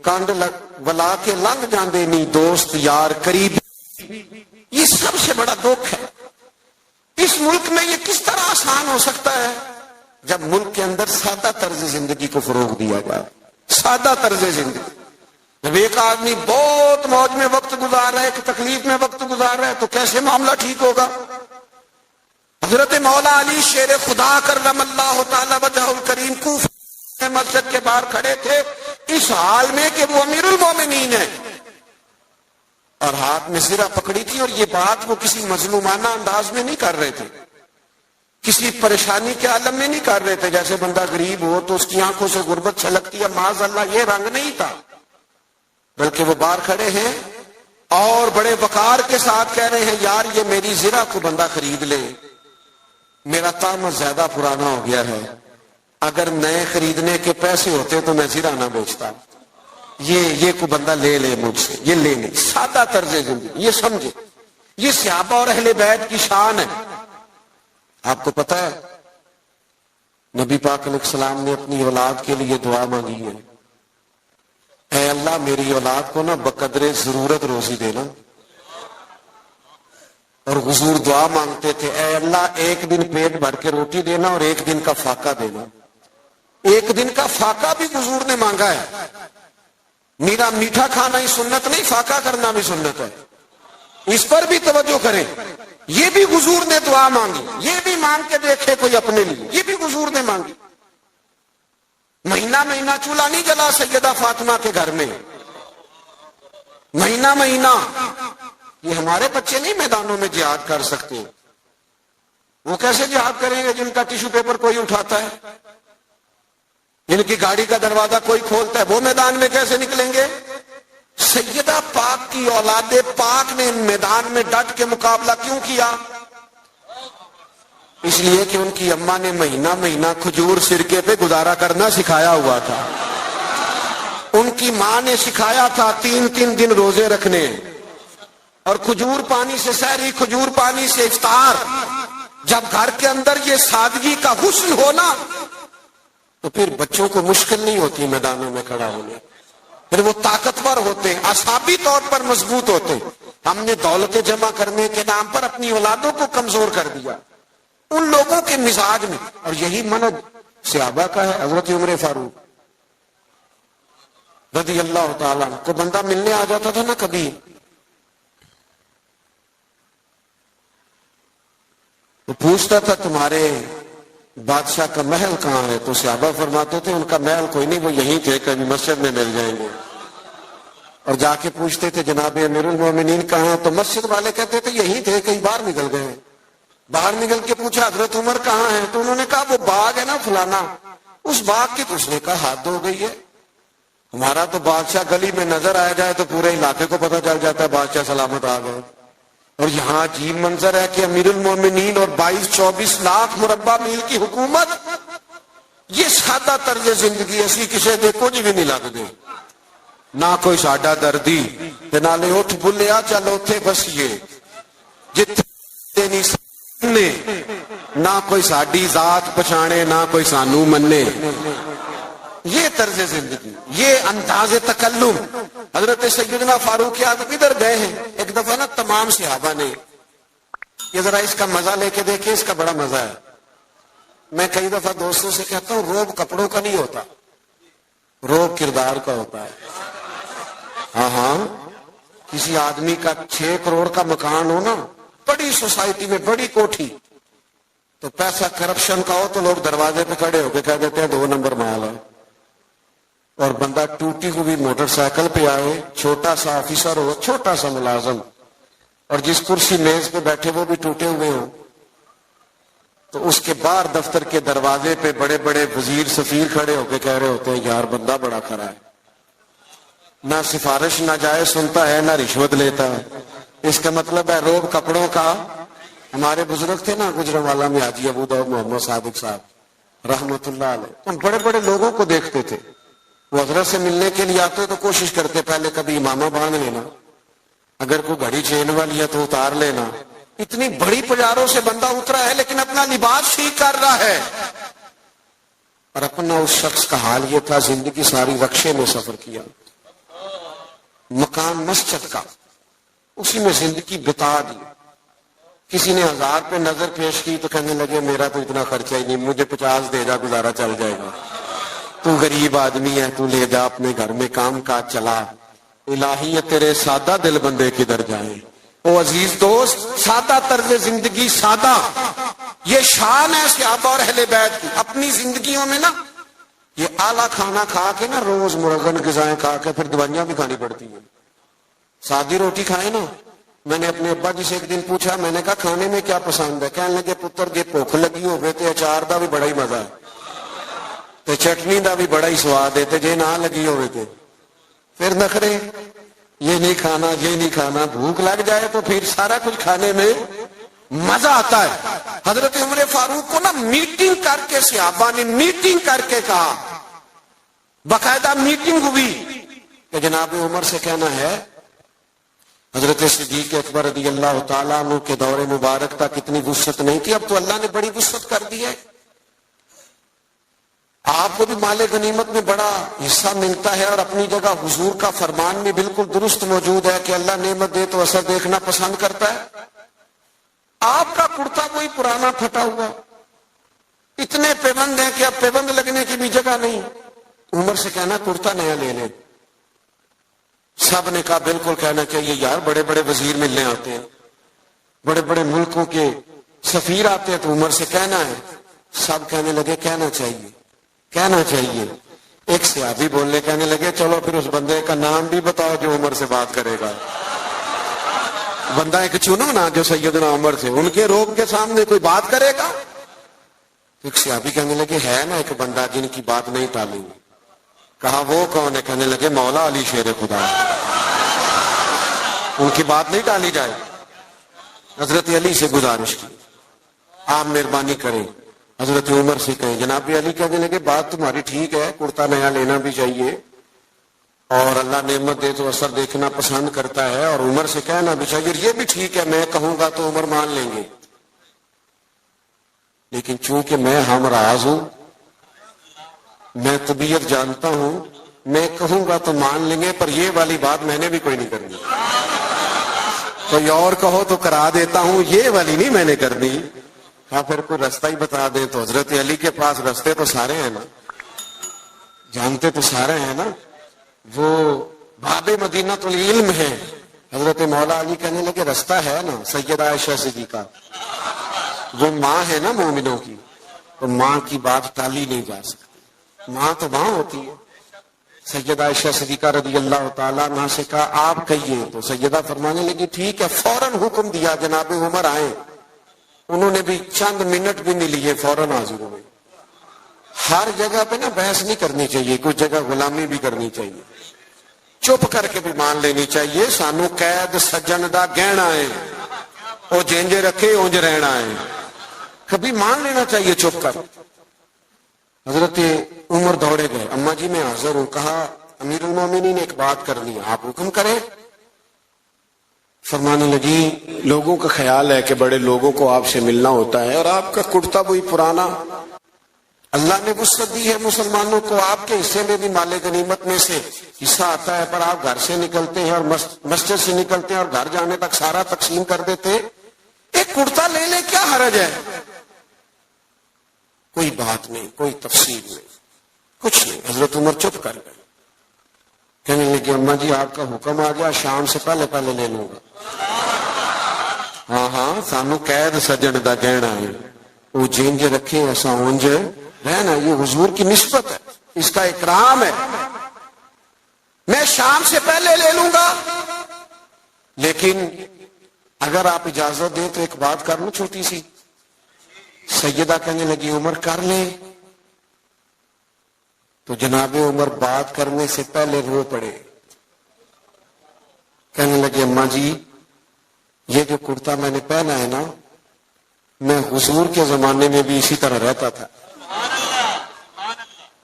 S2: کنڈ ولا کے لنگ جاندے نہیں دوست یار قریبی. یہ سب سے بڑا دکھ ہے. اس ملک میں یہ کس طرح آسان ہو سکتا ہے جب ملک کے اندر سادہ طرز زندگی کو فروغ دیا جائے. سادہ طرز زندگی. جب ایک آدمی بہت موج میں وقت گزار رہا ہے, ایک تکلیف میں وقت گزار رہا ہے, تو کیسے معاملہ ٹھیک ہوگا؟ حضرت مولا علی شیر خدا کرم اللہ تعالی وجہہ الکریم کوفہ مسجد کے باہر کھڑے تھے اس حال میں کہ وہ امیر المومنین ہیں, اور ہاتھ میں زرہ پکڑی تھی. اور یہ بات وہ کسی مظلومانہ انداز میں نہیں کر رہے تھے, کسی پریشانی کے عالم میں نہیں کر رہے تھے. جیسے بندہ غریب ہو تو اس کی آنکھوں سے غربت چھلکتی ہے, معاذ اللہ یہ رنگ نہیں تھا. بلکہ وہ باہر کھڑے ہیں اور بڑے وقار کے ساتھ کہہ رہے ہیں یار یہ میری زرہ کو بندہ خرید لے, میرا طعم زیادہ پرانا ہو گیا ہے, اگر نئے خریدنے کے پیسے ہوتے تو میں زرہ نہ بیچتا. یہ کو بندہ لے لے مجھ سے, یہ لے لے. سادہ طرز زندگی, یہ سمجھے, یہ صحابہ اور اہل بیت کی شان ہے. آپ کو پتا ہے نبی پاک علیہ السلام نے اپنی اولاد کے لیے دعا مانگی ہے, اے اللہ میری اولاد کو نا بقدر ضرورت روزی دینا. اور حضور دعا مانگتے تھے اے اللہ ایک دن پیٹ بھر کے روٹی دینا اور ایک دن کا فاقہ دینا. ایک دن کا فاقہ بھی حضور نے مانگا ہے. میرا میٹھا کھانا ہی سنت نہیں, فاقہ کرنا بھی سنت ہے. اس پر بھی توجہ کریں. یہ بھی حضور نے دعا مانگی, یہ بھی مانگ کے دیکھے کوئی اپنے لیے, یہ بھی حضور نے مانگی. مہینہ مہینہ چولہا نہیں جلا سیدہ فاطمہ کے گھر میں, مہینہ مہینہ. یہ ہمارے بچے نہیں میدانوں میں جہاد کر سکتے. وہ کیسے جہاد کریں گے جن کا ٹیشو پیپر کوئی اٹھاتا ہے, جن کی گاڑی کا دروازہ کوئی کھولتا ہے, وہ میدان میں کیسے نکلیں گے؟ سیدہ پاک کی اولاد پاک نے میدان میں ڈٹ کے مقابلہ کیوں کیا؟ اس لیے کہ ان کی اماں نے مہینہ مہینہ کھجور سرکے پہ گزارا کرنا سکھایا ہوا تھا. ان کی ماں نے سکھایا تھا 3 دن روزے رکھنے, اور کھجور پانی سے سحری, کھجور پانی سے افطار. جب گھر کے اندر یہ سادگی کا حسن ہونا تو پھر بچوں کو مشکل نہیں ہوتی میدانوں میں کھڑا ہونے. پھر وہ طاقتور ہوتے ہیں, اعصابی طور پر مضبوط ہوتے ہیں. ہم نے دولت جمع کرنے کے نام پر اپنی اولادوں کو کمزور کر دیا ان لوگوں کے مزاج میں. اور یہی منہج صحابہ کا ہے. حضرت عمر فاروق رضی اللہ تعالیٰ کو بندہ ملنے آ جاتا تھا نا کبھی, تو پوچھتا تھا تمہارے بادشاہ کا محل کہاں ہے؟ تو صحابہ فرماتے تھے ان کا محل کوئی نہیں, وہ یہیں تھے, کبھی مسجد میں مل جائیں گے. اور جا کے پوچھتے تھے جناب امیر المومنین کہاں ہیں؟ تو مسجد والے کہتے تھے یہیں تھے, کہیں باہر نکل گئے. باہر نکل کے پوچھا حضرت عمر کہاں ہیں؟ تو انہوں نے کہا وہ باغ ہے نا فلانا, اس باغ کی. تو اس نے کہا حد ہو گئی ہے, ہمارا تو بادشاہ گلی میں نظر آ جائے تو پورے علاقے کو پتہ چل جاتا ہے بادشاہ سلامت آ گئے. اور یہاں عجیب منظر ہے کہ امیر المومنین اور 22-24 لاکھ مربع میل کی حکومت. یہ سادہ طرز زندگی اسی کسی دے کچھ بھی نہیں لگ دے, نہ کوئی ساڈا دردی تے نالے اٹھ بھلیا چل اوتھے بسیے جتھے نہیں سنے, نہ کوئی ساڈی ذات پچھانے نہ کوئی سانو منے. یہ طرز زندگی، یہ انداز تکلم. حضرت سیدنا فاروق اعظم ادھر گئے ہیں ایک دفعہ نا، تمام صحابہ نے یہ ذرا اس کا مزہ لے کے دیکھیں، اس کا بڑا مزہ ہے. میں کئی دفعہ دوستوں سے کہتا ہوں روب کپڑوں کا نہیں ہوتا، روب کردار کا ہوتا ہے. ہاں کسی آدمی کا 6 کروڑ کا مکان ہو نا، بڑی سوسائٹی میں بڑی کوٹھی، تو پیسہ کرپشن کا ہو تو لوگ دروازے پہ کھڑے ہو کے کہہ دیتے ہیں 2 نمبر مال ہے. اور بندہ ٹوٹی ہوئی موٹر سائیکل پہ آئے، چھوٹا سا آفیسر ہو، چھوٹا سا ملازم، اور جس کرسی میز پہ بیٹھے وہ بھی ٹوٹے ہوئے ہوں، تو اس کے باہر دفتر کے دروازے پہ بڑے بڑے وزیر سفیر کھڑے ہو کے کہہ رہے ہوتے ہیں یار بندہ بڑا کھڑا ہے، نہ سفارش نہ جائے سنتا ہے، نہ رشوت لیتا ہے. اس کا مطلب ہے روب کپڑوں کا. ہمارے بزرگ تھے نا گجرانوالہ میں حاجی ابو داؤد محمد صادق صاحب رحمت اللہ علیہ، ہم بڑے بڑے لوگوں کو دیکھتے تھے، وہ حضرت سے ملنے کے لیے آتے تو کوشش کرتے پہلے کبھی امامہ باندھ لینا، اگر کوئی گھڑی چین والی ہے تو اتار لینا. اتنی بڑی پجاروں سے بندہ اترا ہے لیکن اپنا لباس ٹھیک کر رہا ہے. اور اپنا اس شخص کا حال یہ تھا، زندگی ساری رکشے میں سفر کیا، مکان مسجد کا، اسی میں زندگی بتا دی. کسی نے 1000 پہ نظر پیش کی تو کہنے لگے میرا تو اتنا خرچہ ہی نہیں، مجھے 50 دے جا گزارا چل جائے گا، تو غریب آدمی ہے، تو لے جا اپنے گھر میں کام کاج چلا. الہی ہے تیرے سادہ دل بندے کدھر جائیں. او عزیز دوست، سادہ طرز زندگی، سادہ، یہ شان ہے صحابہ اور اہل بیت کی. اپنی زندگیوں میں نا یہ اعلیٰ کھانا کھا کے نا، روز مرغن غذائیں کھا کے پھر دوائیاں بھی کھانی پڑتی ہیں. سادی روٹی کھائے نا. میں نے اپنے ابا جی سے ایک دن پوچھا، میں نے کہا کھانے میں کیا پسند ہے؟ کہنے لگے پتر جی بھوک لگی ہوئے تے اچار دا بھی بڑا ہی مزہ ہے تے چٹنی دا بھی بڑا ہی سواد ہے تے جے نہ لگی ہوئے تے پھر نخرے، یہ نہیں کھانا یہ نہیں کھانا. بھوک لگ جائے تو پھر سارا کچھ کھانے میں مزہ آتا ہے. حضرت عمر فاروق کو نا میٹنگ کر کے صحابہ نے میٹنگ کر کے کہا، باقاعدہ میٹنگ ہوئی کہ جناب عمر سے کہنا ہے حضرت صدیق اکبر رضی اللہ تعالیٰ عنہ کے دور مبارک تک اتنی وسعت نہیں تھی، اب تو اللہ نے بڑی وسعت کر دی ہے. آپ کو بھی مال غنیمت میں بڑا حصہ ملتا ہے، اور اپنی جگہ حضور کا فرمان بھی بالکل درست موجود ہے کہ اللہ نعمت دے تو اثر دیکھنا پسند کرتا ہے. آپ کا کرتا کوئی پرانا پھٹا ہوا، اتنے پیبند ہیں کہ اب پیبند لگنے کی بھی جگہ نہیں. عمر سے کہنا کرتا نیا لے لیں. سب نے کہا بالکل کہنا چاہیے یار، بڑے بڑے وزیر ملنے آتے ہیں، بڑے بڑے ملکوں کے سفیر آتے ہیں، تو عمر سے کہنا ہے. سب کہنے لگے کہنا چاہیے کہنا چاہیے. ایک صحابی بولنے کہنے لگے چلو پھر اس بندے کا نام بھی بتاؤ جو عمر سے بات کرے گا. بندہ ایک چنو نا جو سیدنا عمر سے، ان کے روب کے سامنے کوئی بات کرے گا. ایک صحابی کہنے لگے ہے نا ایک بندہ جن کی بات نہیں ٹالیں گے. کہا وہ کون ہے؟ کہنے لگے مولا علی شیر خدا، ان کی بات نہیں ٹالی جائے. حضرت علی سے گزارش کی آپ مہربانی کریں. حضرت عمر سے کہیں. جناب علی کہنے لگے بات تمہاری ٹھیک ہے، کرتا نیا لینا بھی چاہیے، اور اللہ نعمت دے تو اثر دیکھنا پسند کرتا ہے، اور عمر سے کہنا بھی چاہیے، یہ بھی ٹھیک ہے، میں کہوں گا تو عمر مان لیں گے. لیکن چونکہ میں ہمراز ہوں، میں طبیعت جانتا ہوں، میں کہوں گا تو مان لیں گے، پر یہ والی بات میں نے بھی کوئی نہیں کرنی. کوئی اور کہو تو کرا دیتا ہوں، یہ والی نہیں میں نے کرنی. ہاں پھر کوئی رستہ ہی بتا دیں. تو حضرت علی کے پاس رستے تو سارے ہیں نا، جانتے تو سارے ہیں نا. وہ باب مدینۃ العلم ہے. حضرت مولا علی کہنے لگے رستہ ہے نا، سیدہ عائشہ صدیقہ وہ ماں ہے نا مومنوں کی، تو ماں کی بات ٹالی نہیں جا سکتی. ماں تو ماں ہوتی ہے. سیدہ عائشہ صدیقہ رضی اللہ تعالیٰ عنہ سے کہا آپ کہیے. تو سیدہ فرمانے لگی ٹھیک ہے. فوراً حکم دیا جناب عمر آئے. انہوں نے بھی چند منٹ بھی نہیں لیے، فوراً حاضر ہوئے. ہر جگہ پہ نا بحث نہیں کرنی چاہیے، کچھ جگہ غلامی بھی کرنی چاہیے، چپ کر کے بھی مان لینی چاہیے. سانو قید سجن دا گہنا ہے، وہ جینجے رکھے اونج رہنا ہے، کبھی مان لینا چاہیے چپ کر. حضرت عمر دوڑے گئے. اماں جی میں حاضر ہوں. کہا امیر المومنین نے ایک بات کرنی ہے، آپ حکم کریں. فرمانے لگی لوگوں کا خیال ہے کہ بڑے لوگوں کو آپ سے ملنا ہوتا ہے، اور آپ کا کرتا وہی پرانا اللہ نے وسعت دی ہے مسلمانوں کو، آپ کے حصے میں بھی مال غنیمت میں سے حصہ آتا ہے، پر آپ گھر سے نکلتے ہیں اور مسجد سے نکلتے ہیں اور گھر جانے تک سارا تقسیم کر دیتے. ایک کرتا لے لے، کیا حرج ہے؟ کوئی بات نہیں، کوئی تفصیل نہیں، کچھ نہیں. حضرت عمر چپ کر گئے. کہنے لگے اماں جی آپ کا حکم آ گیا، شام سے پہلے پہلے لے لوں گا. ہاں ہاں سانو قید سجن دا کہنا ہے، وہ جینج رکھے ایسا اونج رہنا، یہ حضور کی نسبت ہے، اس کا اکرام ہے. میں شام سے پہلے لے لوں گا، لیکن اگر آپ اجازت دیں تو ایک بات کر لوں چھوٹی سی. سیدہ کہنے لگی عمر کر لے. تو جناب عمر بات کرنے سے پہلے رو پڑے. کہنے لگے اماں جی یہ جو کرتا میں نے پہنا ہے نا، میں حضور کے زمانے میں بھی اسی طرح رہتا تھا.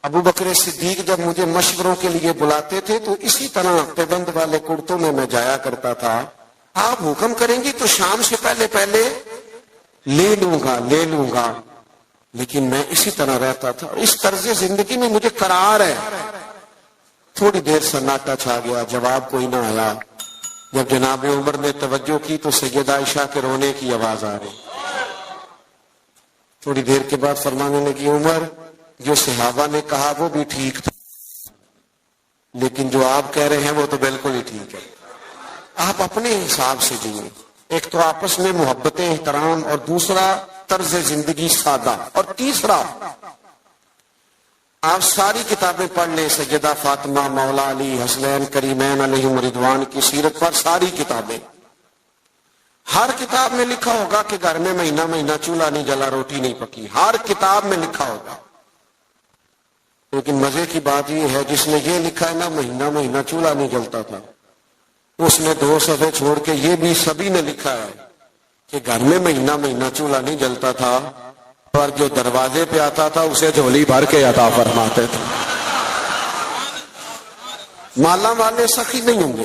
S2: ابو بکر صدیق جب مجھے مشوروں کے لیے بلاتے تھے تو اسی طرح پیبند والے کرتوں میں جایا کرتا تھا. آپ حکم کریں گی تو شام سے پہلے پہلے لے لوں گا، لیکن میں اسی طرح رہتا تھا. اس طرز زندگی میں مجھے قرار ہے. تھوڑی دیر سناٹا چھا گیا، جواب کوئی نہ آیا. جب جناب عمر نے توجہ کی تو سیدہ عائشہ کے رونے کی آواز آ رہی. تھوڑی دیر کے بعد فرمانے لگی عمر جو صحابہ نے کہا وہ بھی ٹھیک تھا، لیکن جو آپ کہہ رہے ہیں وہ تو بالکل ہی ٹھیک ہے. آپ اپنے حساب سے جیئے. ایک تو آپس میں محبت احترام، اور دوسرا طرز زندگی سادہ، اور تیسرا آپ ساری کتابیں پڑھ لیں، سیدہ فاطمہ، مولا علی، حسنین کریمین علیہم رضوان کی سیرت پر ساری کتابیں، ہر کتاب میں لکھا ہوگا کہ گھر میں مہینہ مہینہ چولہا نہیں جلا، روٹی نہیں پکی، ہر کتاب میں لکھا ہوگا. لیکن مزے کی بات یہ ہے جس نے یہ لکھا ہے نا مہینہ مہینہ چولہا نہیں جلتا تھا، اس نے 2 صفحے چھوڑ کے یہ بھی سبھی نے لکھا ہے کہ گھر میں مہینہ مہینہ چولہا نہیں جلتا تھا، اور جو دروازے پہ آتا تھا اسے جھولی بھر کے عطا فرماتے تھے. مالا والے سخی نہیں ہوں گے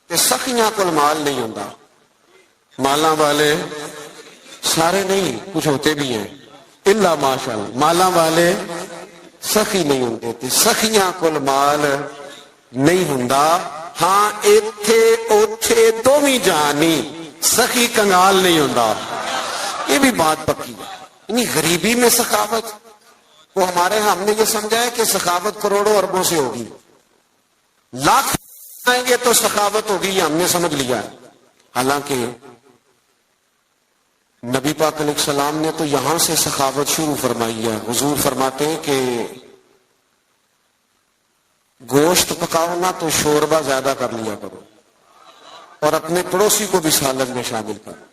S2: کہ سخیاں کل مال نہیں ہوں. مالا والے سارے نہیں، کچھ ہوتے بھی ہیں الا ماشاء اللہ. مالا والے سخی نہیں ہوں، سخیاں کل مال نہیں ہوں. ہاں ایتھے اوتھے دوویں جانی سخی کنگال نہیں ہوں. یہ بھی بات پکی ہے. یعنی غریبی میں سخاوت، وہ ہمارے ہم نے یہ سمجھا ہے کہ سخاوت کروڑوں اربوں سے ہوگی، لاکھ آئیں گے تو سخاوت ہوگی، یہ ہم نے سمجھ لیا ہے. حالانکہ نبی پاک علیہ السلام نے تو یہاں سے سخاوت شروع فرمائی ہے. حضور فرماتے ہیں کہ گوشت پکاؤ نا تو شوربہ زیادہ کر لیا کرو، اور اپنے پڑوسی کو بھی سالن میں شامل کرو.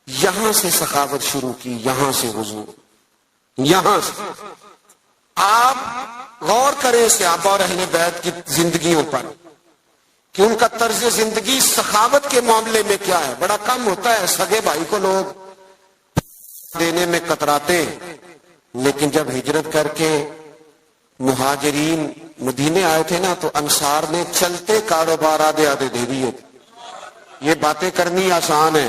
S2: یہاں سے سخاوت شروع کی، یہاں سے حضور، یہاں سے. آپ غور کریں صحابہ اور اہل بیت کی زندگیوں پر کہ ان کا طرز زندگی سخاوت کے معاملے میں کیا ہے. بڑا کم ہوتا ہے سگے بھائی کو لوگ دینے میں کتراتے، لیکن جب ہجرت کر کے مہاجرین مدینے آئے تھے نا تو انصار نے چلتے کاروبار آدھے آدھے دے دیے. یہ باتیں کرنی آسان ہے،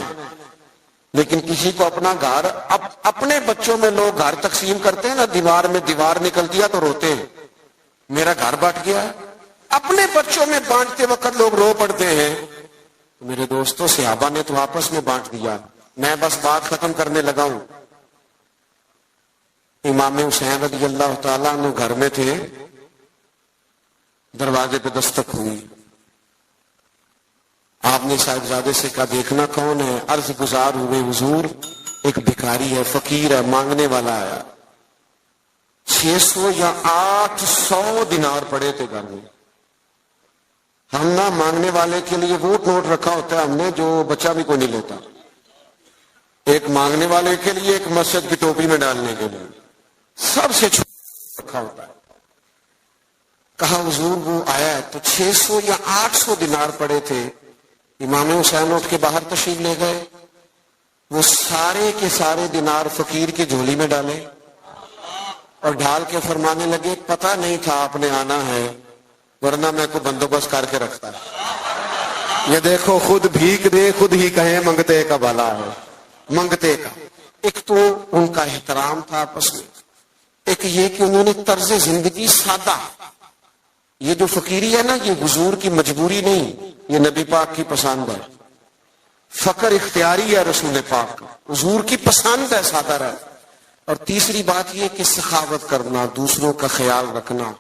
S2: لیکن کسی کو اپنا گھر، اپنے بچوں میں لوگ گھر تقسیم کرتے ہیں نا، دیوار میں دیوار نکل دیا تو روتے ہیں میرا گھر بٹ گیا. اپنے بچوں میں بانٹتے وقت لوگ رو پڑتے ہیں. میرے دوستوں صحابہ نے تو آپس میں بانٹ دیا. میں بس بات ختم کرنے لگا ہوں. امام حسین رضی اللہ تعالیٰ عنہ گھر میں تھے، دروازے پہ دستک ہوئی. آپ نے صاحبزادے سے کہا دیکھنا کون ہے. عرض گزار ہوئے حضور ایک بھکاری ہے، فقیر ہے، مانگنے والا آیا. 600 یا 800 دینار پڑے تھے گھر میں. ہم نہ مانگنے والے کے لیے وہ نوٹ رکھا ہوتا ہے ہم نے جو بچہ بھی کوئی نہیں لیتا، ایک مانگنے والے کے لیے، ایک مسجد کی ٹوپی میں ڈالنے کے لیے، سب سے چھوٹا رکھا ہوتا ہے. کہا حضور وہ آیا ہے تو 600 یا 800 دینار پڑے تھے. امام حسین اٹھ کے باہر تشریف لے گئے. وہ سارے کے سارے دینار فقیر کی جھولی میں ڈالے اور ڈھال کے فرمانے لگے پتہ نہیں تھا آپ نے آنا ہے، ورنہ میں کو بندوبست کر کے رکھتا. یہ دیکھو خود بھیک دے خود ہی کہیں منگتے کا بھلا ہے. منگتے کا ایک تو ان کا احترام تھا آپس میں، ایک یہ کہ انہوں نے طرز زندگی سادہ، یہ جو فقیری ہے نا، یہ حضور کی مجبوری نہیں، یہ نبی پاک کی پسند ہے. فقر اختیاری ہے رسول پاک کا، حضور کی پسند ہے سادہ رہ. اور تیسری بات یہ کہ سخاوت کرنا، دوسروں کا خیال رکھنا.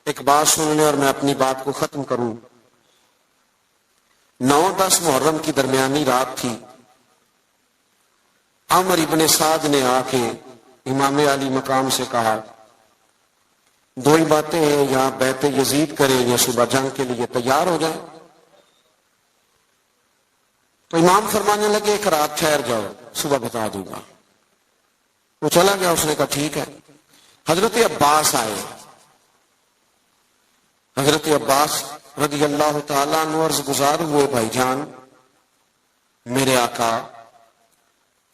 S2: ایک بات سن لیں اور میں اپنی بات کو ختم کروں. 9-10 محرم کی درمیانی رات تھی. عمر ابن سعد نے آ کے امام علی مقام سے کہا 2 ہی باتیں ہیں، یا بیعت یزید کریں یا صبح جنگ کے لیے تیار ہو جائیں. تو امام فرمانے لگے ایک رات ٹھہر جاؤ، صبح بتا دوں گا. وہ چلا گیا، اس نے کہا ٹھیک ہے. حضرت عباس آئے. حضرت عباس رضی اللہ تعالیٰ عنہ عرض گزار ہوئے، بھائی جان میرے آقا،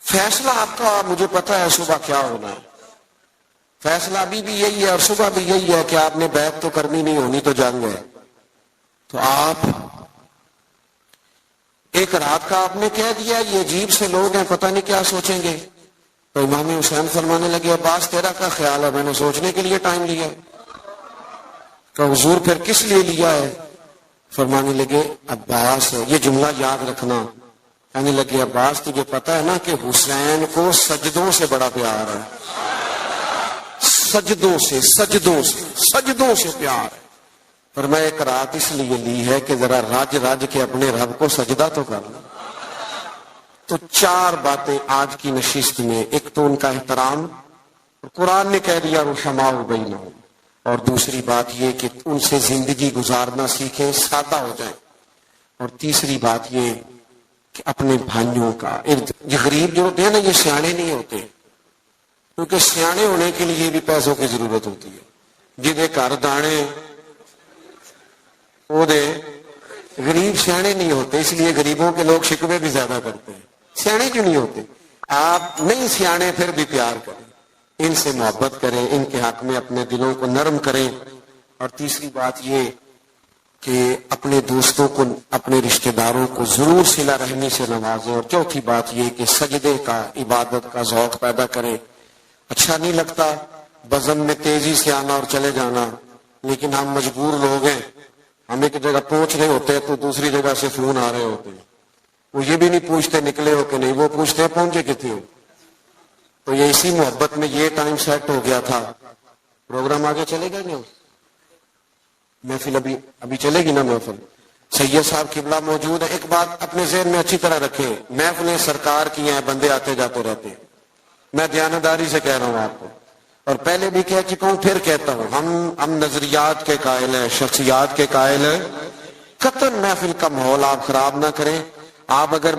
S2: فیصلہ آپ کا مجھے پتا ہے صبح کیا ہونا ہے. فیصلہ ابھی بھی یہی ہے اور صبح بھی یہی ہے کہ آپ نے بیعت تو کرنی نہیں، ہونی تو جنگ ہے. تو آپ ایک رات کا آپ نے کہہ دیا، یہ عجیب سے لوگ ہیں، پتہ نہیں کیا سوچیں گے. تو امام حسین فرمانے لگے عباس تیرا کیا خیال ہے؟ میں نے سوچنے کے لیے ٹائم لیا. کہ حضور پھر کس لیے لیا ہے؟ فرمانے لگے عباس، یہ جملہ یاد رکھنا. کہنے لگے عباس تجھے پتا ہے نا کہ حسین کو سجدوں سے بڑا پیار ہے، سجدوں سے پیار ہے. پر میں ایک رات اس لیے لی ہے کہ ذرا رج رج کے اپنے رب کو سجدہ تو کر لوں. تو 4 باتیں آج کی نشست میں. ایک تو ان کا احترام، قرآن نے کہہ دیا رحماء بینہم. اور دوسری بات یہ کہ ان سے زندگی گزارنا سیکھیں، سادہ ہو جائیں. اور تیسری بات یہ کہ اپنے بھائیوں کا، یہ غریب جو ہوتے ہیں نا، یہ سیانے نہیں ہوتے، کیونکہ سیانے ہونے کے لیے بھی پیسوں کی ضرورت ہوتی ہے. جدے گھر دانے وہ دے. غریب سیانے نہیں ہوتے، اس لیے غریبوں کے لوگ شکوے بھی زیادہ کرتے ہیں. سیانے کیوں نہیں ہوتے؟ آپ نہیں سیانے پھر بھی پیار کریں، ان سے محبت کریں، ان کے حق میں اپنے دلوں کو نرم کریں. اور تیسری بات یہ کہ اپنے دوستوں کو، اپنے رشتہ داروں کو ضرور صلہ رحمی سے نوازیں. اور چوتھی بات یہ کہ سجدے کا، عبادت کا ذوق پیدا کریں. اچھا نہیں لگتا بزم میں تیزی سے آنا اور چلے جانا، لیکن ہم مجبور لوگ ہیں. ہم ایک جگہ پہنچ رہے ہوتے ہیں تو دوسری جگہ سے فون آ رہے ہوتے ہیں. وہ یہ بھی نہیں پوچھتے نکلے ہو کہ نہیں، وہ پوچھتے ہیں پہنچے کتنے ہو. تو یہ اسی محبت میں یہ ٹائم سیٹ ہو گیا تھا. پروگرام آگے چلے گا نا، محفل ابھی چلے گی نا محفل. سید صاحب قبلہ موجود ہے. ایک بات اپنے ذہن میں اچھی طرح رکھیں، محفلیں سرکار کی ہیں، بندے آتے جاتے رہتے ہیں. میں دیانتداری سے کہہ رہا ہوں آپ کو، اور پہلے بھی کہہ چکا ہوں، پھر کہتا ہوں، ہم نظریات کے قائل ہیں، شخصیات کے قائل ہیں. قطعاً محفل کا ماحول آپ خراب نہ کریں. آپ اگر